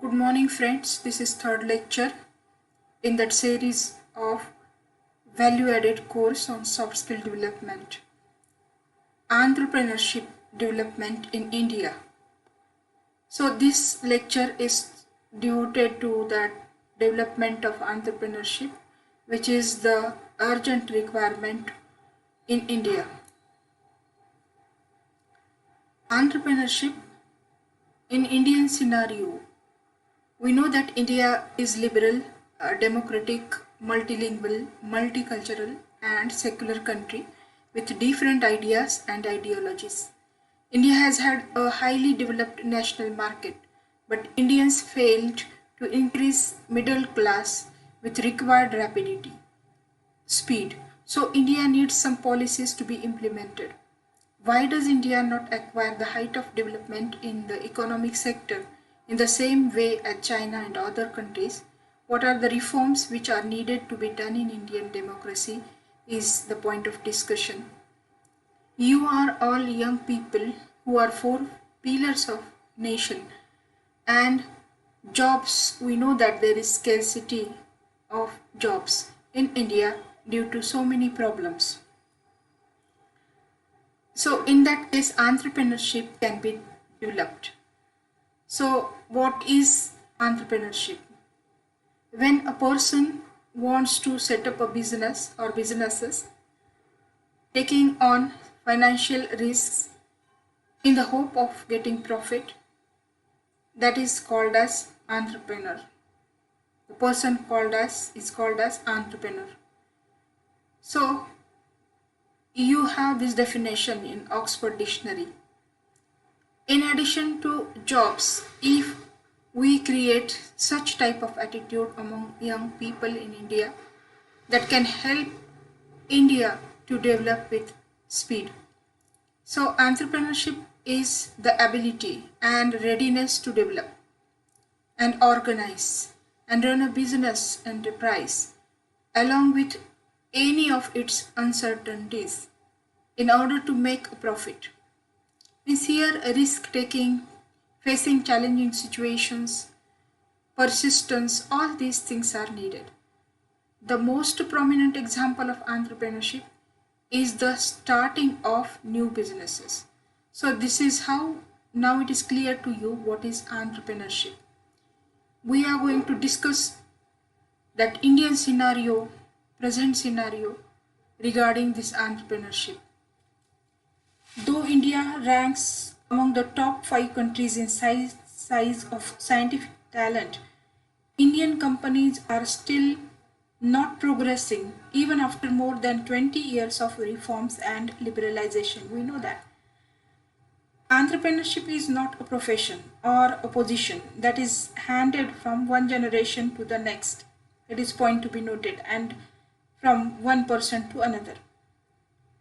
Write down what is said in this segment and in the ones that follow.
Good morning, friends. This is third lecture in that series of value-added course on soft skill development, entrepreneurship development in India. So this lecture is devoted to that development of entrepreneurship, which is the urgent requirement in India. Entrepreneurship in Indian scenario. We know that India is liberal, democratic, multilingual, multicultural, and secular country with different ideas and ideologies. India has had a highly developed national market, but Indians failed to increase middle class with required rapidity, speed. So India needs some policies to be implemented. Why does India not acquire the height of development in the economic sector in the same way as China and other countries? What are the reforms which are needed to be done in Indian democracy is the point of discussion. You are all young people who are four pillars of nation, and jobs, we know that there is scarcity of jobs in India due to so many problems. So in that case, entrepreneurship can be developed. So what is entrepreneurship? When a person wants to set up a business or businesses, taking on financial risks in the hope of getting profit, that is called as entrepreneur. The person is called as entrepreneur. So you have this definition in Oxford Dictionary. In addition to jobs, if we create such type of attitude among young people in India that can help India to develop with speed. So entrepreneurship is the ability and readiness to develop and organize and run a business enterprise along with any of its uncertainties in order to make a profit. Means here risk taking, facing challenging situations, persistence, all these things are needed. The most prominent example of entrepreneurship is the starting of new businesses. So this is how now it is clear to you what is entrepreneurship. We are going to discuss that Indian scenario, present scenario regarding this entrepreneurship. Though India ranks among the top 5 countries in size of scientific talent, Indian companies are still not progressing even after more than 20 years of reforms and liberalization. We know that. Entrepreneurship is not a profession or a position that is handed from one generation to the next. It is point to be noted, and from one person to another.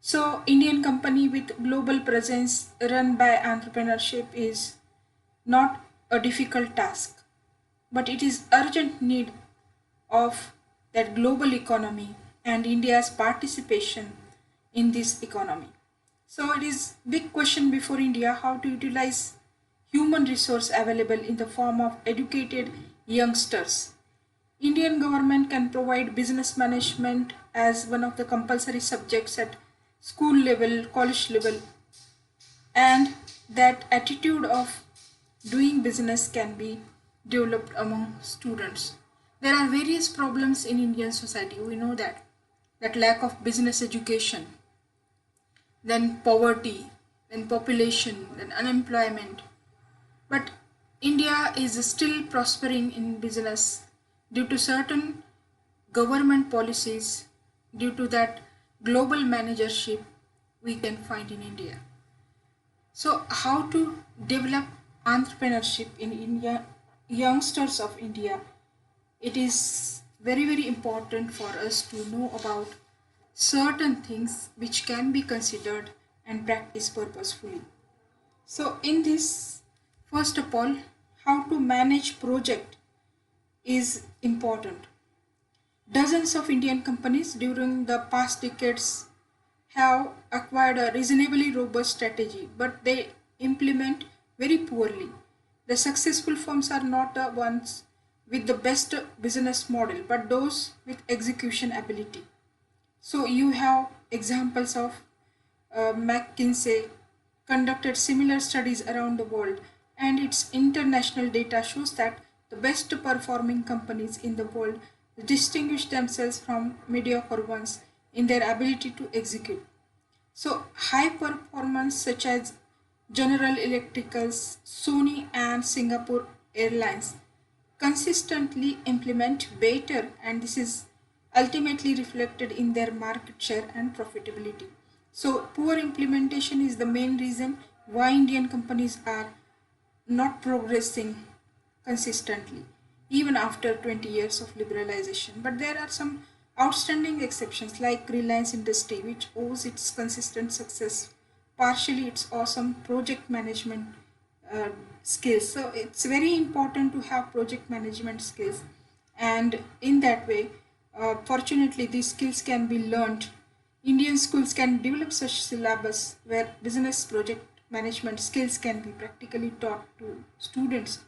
So Indian company with global presence run by entrepreneurship is not a difficult task, but it is urgent need of that global economy and India's participation in this economy. So it is big question before India how to utilize human resource available in the form of educated youngsters. Indian government can provide business management as one of the compulsory subjects at school level, college level, and that attitude of doing business can be developed among students. There are various problems in Indian society. We know that lack of business education, then poverty, then population, then unemployment. But India is still prospering in business due to certain government policies, due to that global managership we can find in India. So how to develop entrepreneurship in India, youngsters of India? It is very important for us to know about certain things which can be considered and practiced purposefully. So in this, first of all, how to manage project is important. Dozens of Indian companies during the past decades have acquired a reasonably robust strategy, but they implement very poorly. The successful firms are not the ones with the best business model, but those with execution ability. So you have examples of McKinsey conducted similar studies around the world, and its international data shows that the best performing companies in the world distinguish themselves from mediocre ones in their ability to execute. So high performance such as General Electricals, Sony and Singapore Airlines consistently implement better, and this is ultimately reflected in their market share and profitability. So poor implementation is the main reason why Indian companies are not progressing consistently, even after 20 years of liberalization. But there are some outstanding exceptions like Reliance Industry, which owes its consistent success partially its awesome project management uh, skills. So it's very important to have project management skills, and in that way, fortunately, these skills can be learned. Indian schools can develop such syllabus where business project management skills can be practically taught to students.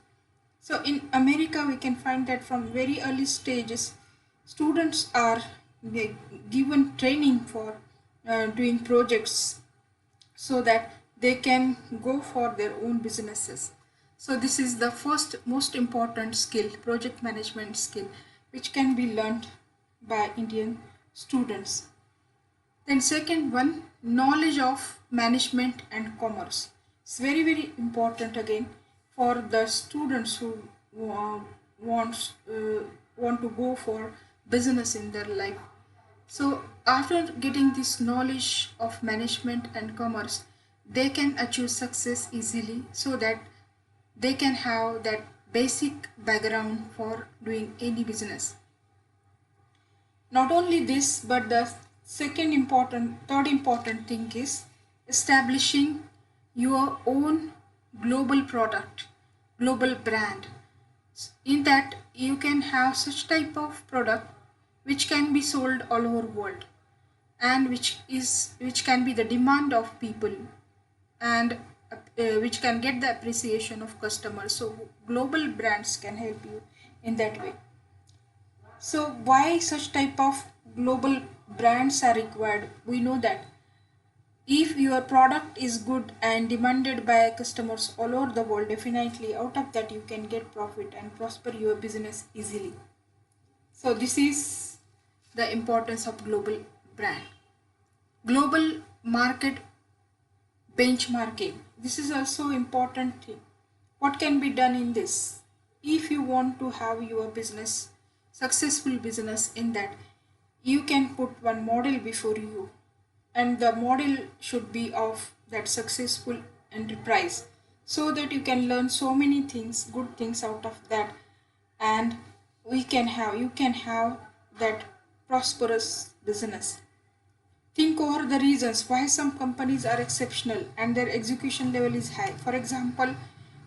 So in America, we can find that from very early stages, students are given training for doing projects so that they can go for their own businesses. So this is the first most important skill, project management skill, which can be learned by Indian students. Then second one, knowledge of management and commerce. It's very important again for the students who uh, wants want to go for business in their life. So after getting this knowledge of management and commerce, they can achieve success easily so that they can have that basic background for doing any business. Not only this, but the third important thing is establishing your own global product, global brand. In that you can have such type of product which can be sold all over world, and which can be the demand of people, and which can get the appreciation of customers. So global brands can help you in that way. So why such type of global brands are required? We know that if your product is good and demanded by customers all over the world, definitely out of that you can get profit and prosper your business easily. So this is the importance of global brand. Global market benchmarking. This is also important thing. What can be done in this? If you want to have your business, successful business, in that you can put one model before you, and the model should be of that successful enterprise, so that you can learn so many things, good things out of that, and you can have that prosperous business. Think over the reasons why some companies are exceptional and their execution level is high. For example,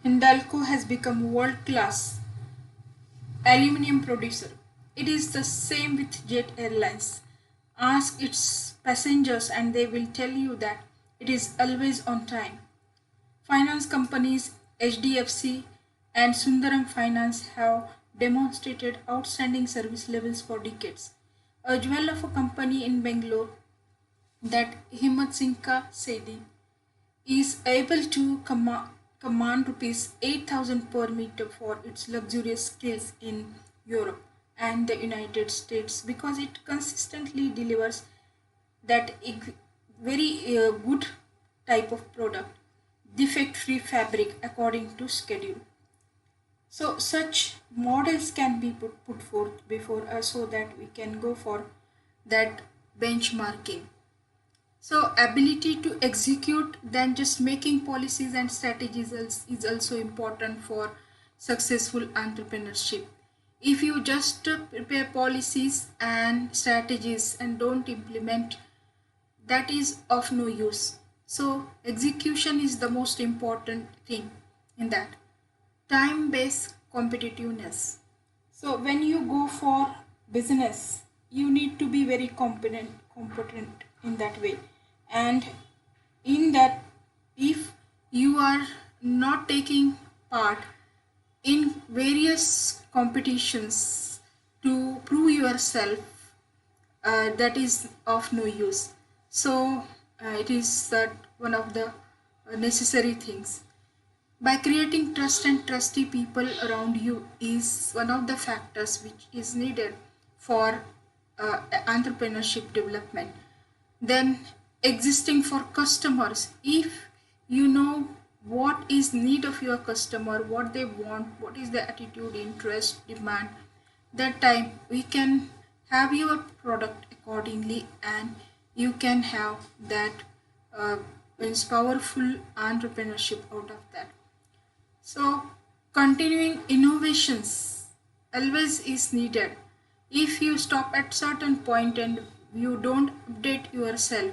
Hindalco has become world class aluminium producer. It is the same with Jet Airlines. Ask its passengers and they will tell you that it is always on time. Finance companies HDFC and Sundaram Finance have demonstrated outstanding service levels for decades. A jewel of a company in Bangalore, that Himmat Singh Ka Sedi, is able to command rupees 8,000 per meter for its luxurious skills in Europe and the United States, because it consistently delivers that very good type of product, defect free fabric according to schedule. So such models can be put forth before us so that we can go for that benchmarking. So ability to execute, then just making policies and strategies is also important for successful entrepreneurship. If you just prepare policies and strategies and don't implement, that is of no use. So execution is the most important thing in that. Time based competitiveness. So when you go for business, you need to be very competent in that way. And in that, if you are not taking part in various competitions to prove yourself, that is of no use. So it is that one of the necessary things. By creating trust and trusty people around you is one of the factors which is needed for entrepreneurship development. Then existing for customers, if you know what is need of your customer, what they want, what is the attitude, interest, demand, that time we can have your product accordingly, and you can have that means powerful entrepreneurship out of that. So, continuing innovations always is needed. If you stop at certain point and you don't update yourself,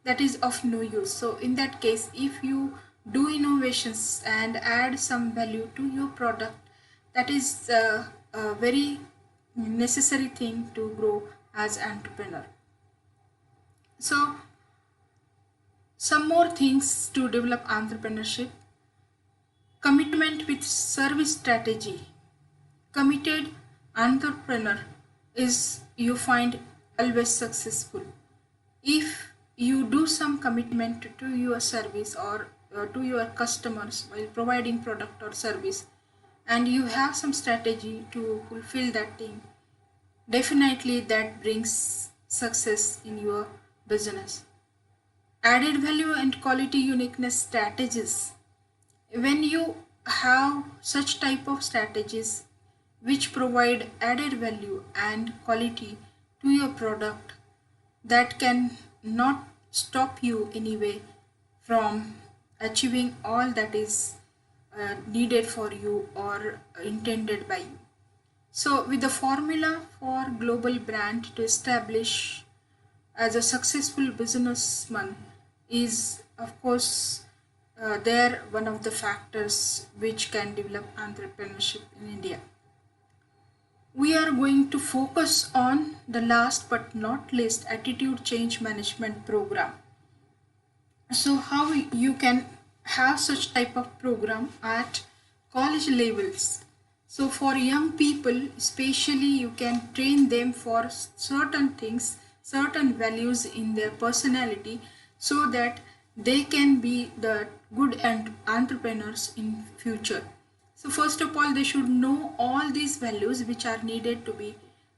that is of no use. So, in that case, if you do innovations and add some value to your product, that is a very necessary thing to grow as entrepreneur. So, some more things to develop entrepreneurship: commitment with service strategy. Committed entrepreneur is, you find, always successful. If you do some commitment to your service or to your customers while providing product or service, and you have some strategy to fulfill that thing, definitely that brings success in your business. Added value and quality uniqueness strategies. When you have such type of strategies which provide added value and quality to your product, that can not stop you anyway from achieving all that is needed for you or intended by you. So with the formula for global brand to establish as a successful businessman is, of course, there one of the factors which can develop entrepreneurship in India. We are going to focus on the last but not least, attitude change management program. So how you can have such type of program at college levels. So for young people especially, you can train them for certain things, certain values in their personality, so that they can be the good entrepreneurs in future. So first of all, they should know all these values which are needed to be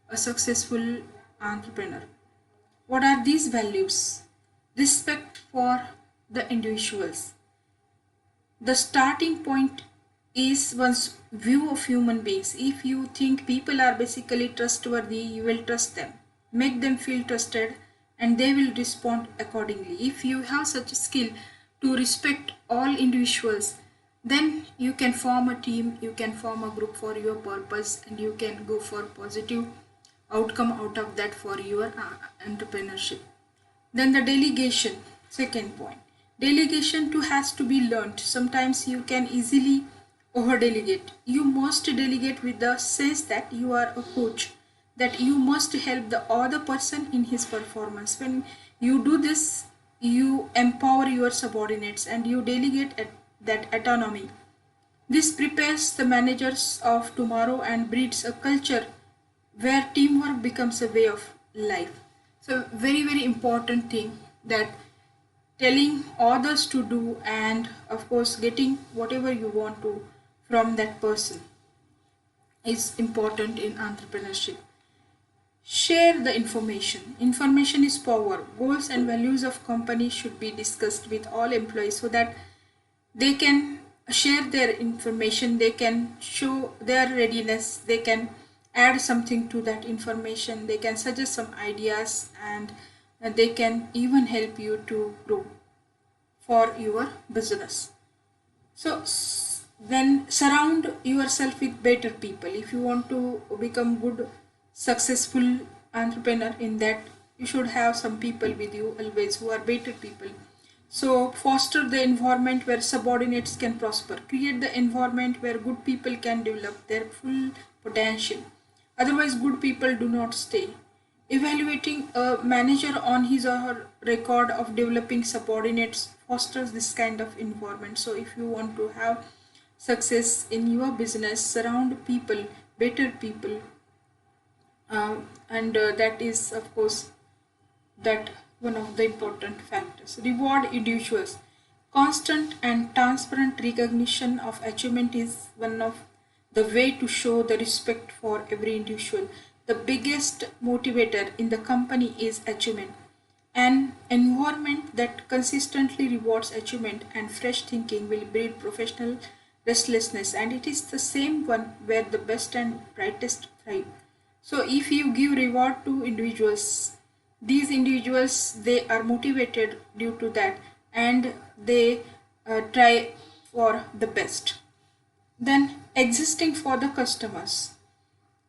a successful entrepreneur. What are these values? Respect for the individuals. The starting point is one's view of human beings. If you think people are basically trustworthy, you will trust them. Make them feel trusted and they will respond accordingly. If you have such a skill to respect all individuals, then you can form a team, you can form a group for your purpose, and you can go for positive outcome out of that for your entrepreneurship. Then the delegation, second point. Delegation too has to be learned. Sometimes you can easily over delegate. You must delegate with the sense that you are a coach, that you must help the other person in his performance. When you do this, you empower your subordinates and you delegate that autonomy. This prepares the managers of tomorrow and breeds a culture where teamwork becomes a way of life. So very very important thing, that telling others to do and of course getting whatever you want to from that person is important in entrepreneurship. Share the information. Information is power. Goals and values of company should be discussed with all employees so that they can share their information, they can show their readiness, they can add something to that information, they can suggest some ideas, and they can even help you to grow for your business. So then surround yourself with better people. If you want to become good successful entrepreneur, in that you should have some people with you always who are better people. So foster the environment where subordinates can prosper. Create the environment where good people can develop their full potential. Otherwise, good people do not stay. Evaluating a manager on his or her record of developing subordinates fosters this kind of environment. So if you want to have success in your business, surround people, better people, and that is of course that one of the important factors. Reward individuals. Constant and transparent recognition of achievement is one of the way to show the respect for every individual. The biggest motivator in the company is achievement. An environment that consistently rewards achievement and fresh thinking will breed professional restlessness, and it is the same one where the best and brightest thrive. So if you give reward to individuals, these individuals they are motivated due to that, and they try for the best. Then existing for the customers.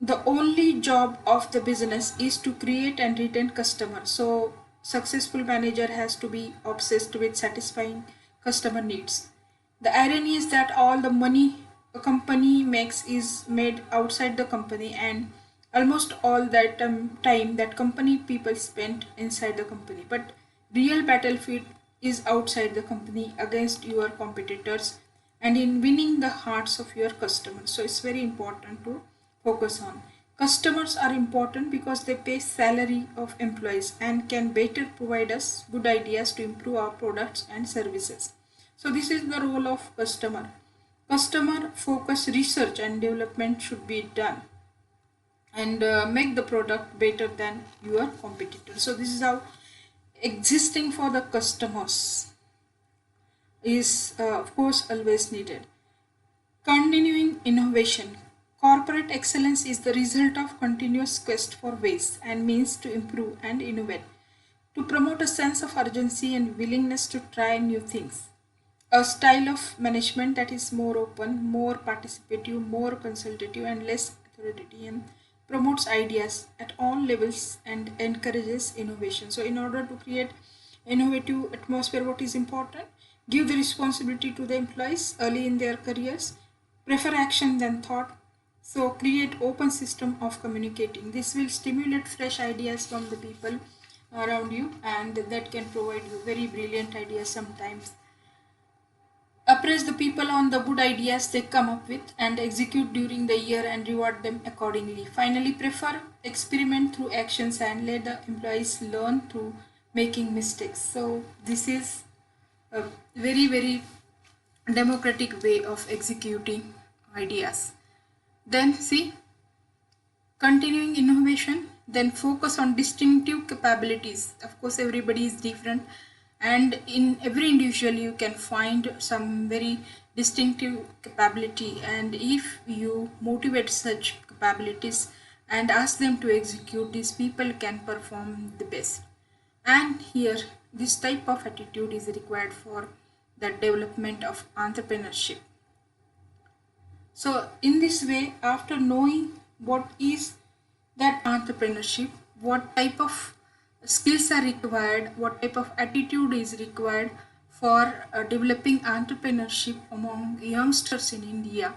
The only job of the business is to create and retain customers. So successful manager has to be obsessed with satisfying customer needs. The irony is that all the money a company makes is made outside the company, and almost all that time that company people spend inside the company. But real battlefield is outside the company against your competitors and in winning the hearts of your customers. So it's very important to focus on. Customers are important because they pay salary of employees and can better provide us good ideas to improve our products and services. So this is the role of customer. Customer focused research and development should be done, and make the product better than your competitor. So this is how existing for the customers is of course always needed. Continuing innovation. Corporate excellence is the result of continuous quest for ways and means to improve and innovate, to promote a sense of urgency and willingness to try new things. A style of management that is more open, more participative, more consultative, and less authoritarian promotes ideas at all levels and encourages innovation. So, in order to create innovative atmosphere, what is important? Give the responsibility to the employees early in their careers, prefer action than thought. So create open system of communicating. This will stimulate fresh ideas from the people around you, and that can provide you very brilliant ideas sometimes. Appraise the people on the good ideas they come up with and execute during the year and reward them accordingly. Finally, prefer experiment through actions and let the employees learn through making mistakes. So this is a very democratic way of executing ideas. Then see, continuing innovation, then focus on distinctive capabilities. Of course everybody is different, and in every individual you can find some very distinctive capability, and if you motivate such capabilities and ask them to execute, these people can perform the best. And here this type of attitude is required for the development of entrepreneurship. So in this way, after knowing what is that entrepreneurship, what type of skills are required, what type of attitude is required for developing entrepreneurship among youngsters in India,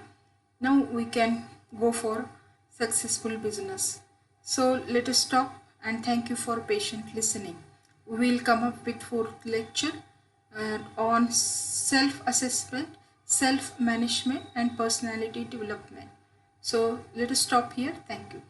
now we can go for successful business. So let us stop, and thank you for patient listening. We will come up with fourth lecture on self-assessment, self-management and personality development. So let us stop here. Thank you.